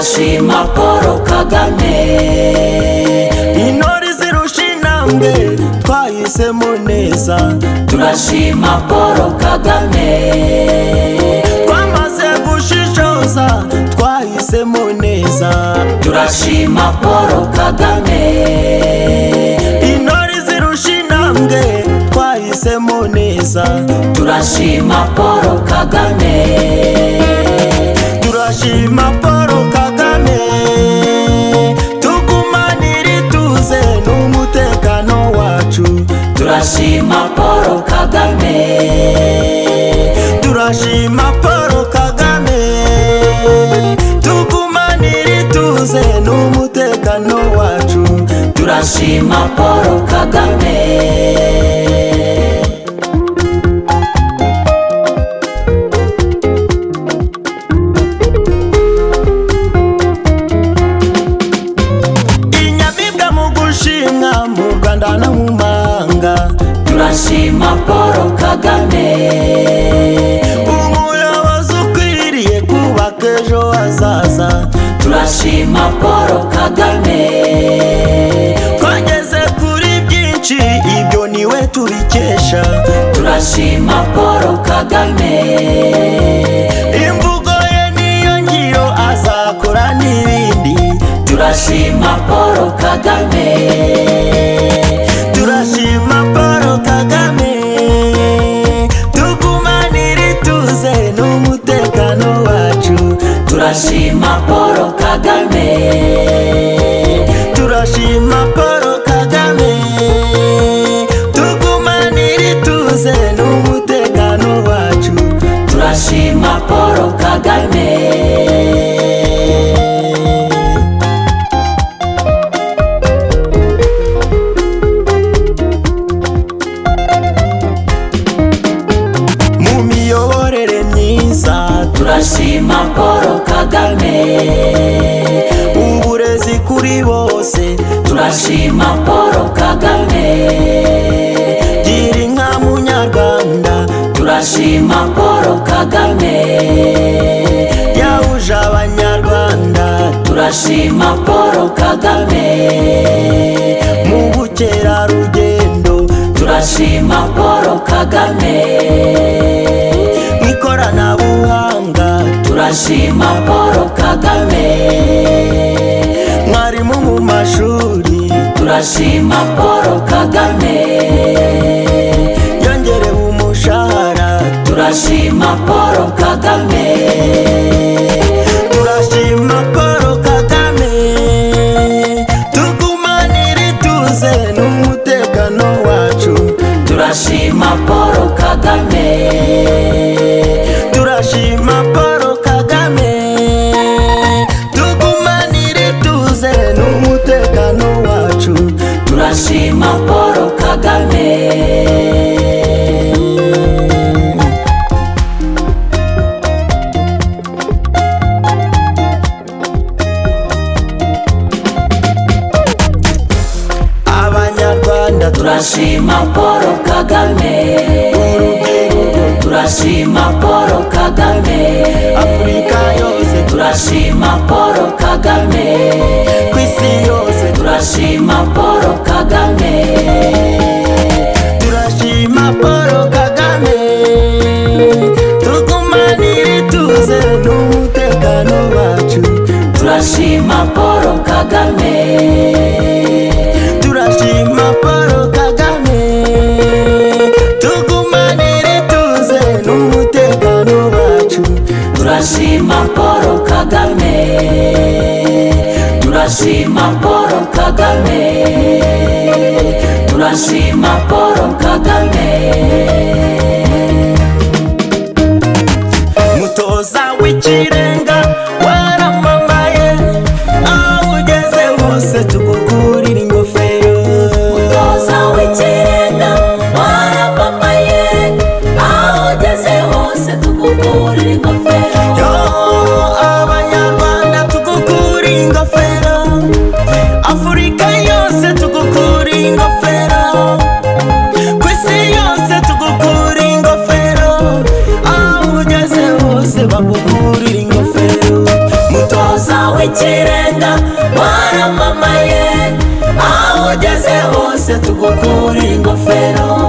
turashima Paul Kagame. Intore zirusha intambwe twahisemo neza, turashima Paul Kagame. twamaze gushishoza twahisemo neza, turashima Paul Kagame. intore zirusha intambwe twahisemo neza, turashima Paul Kagame. turashima Paul Kagame, tugumanira ituze n'umutekano wacu, turashima Paul Kagame. turashima Paul Kagame, tugumanira ituze n'umutekano wacu, turashima Paul Kagame. inyamibwa mu gushimwa mu Rwanda no mu mahanga, turashima Paul Kagame. umuyobozi ukwiriye kubaka ejo hazaza, turashima Paul Kagame. twageze kuri byinshi ibyo niwe tubikesha, turashima Paul Kagame. imvugo ye niyo ngiro azakora n'ibindi, turashima Paul Kagame. turashima Paul Kagame, tugumanira ituze n'umutekano wacu, turashima Paul Kagame. turashima Paul Kagame, tugumanira ituze n'umutekano wacu, turashima Paul Kagame. mu miyoborere myiza turashima Paul Kagame. uburezi kuri bose turashima Paul Kagame. gira inka munyarwanda, turashima Paul Kagame. yahuje abanyarwanda, turashima Paul Kagame. mu bukerarugendo turashima Paul Kagame. mu ikoranabuhanga turashima Paul Kagame. mwarimu mu mashuri turashima Paul Kagame. yongerewe umushahara, turashima Paul Kagame. turashima Paul Kagame, tugumanira ituze n'umutekano wacu, turashima Paul Kagame. turashima Paul Kagame, tugumanira ituze n'umutekano wacu, turashima Paul Kagame. abanyarwanda turashima Paul Kagame. turashima Paul Kagame. Afurika yose turashima Paul Kagame. ku isi yose turashima Paul Kagame. turashima Paul Kagame, tugumanira ituze n'umutekano wacu, turashima Paul Kagame. turashima Paul Kagame, tugumanira ituze n'umutekano wacu, turashima Paul Kagame. turashima Paul Kagame. turashima Paul Kagame. mutoza w'ikirenga waramamaye, aho ugeze hose tugukurira ingofero, Mutoza w'ikirenga waramamaye, aho ugeze hose tugukurira ingofero. yo abanyarwanda tugukurira ingofero, Afurika yose tugukurira ingofero, ku isi yose tugukurira ingofero, aho ugeze hose bagukurira ingofero, mutoza w'ikirenga waramamaye, aho ugeze hose tugukurira ingofero.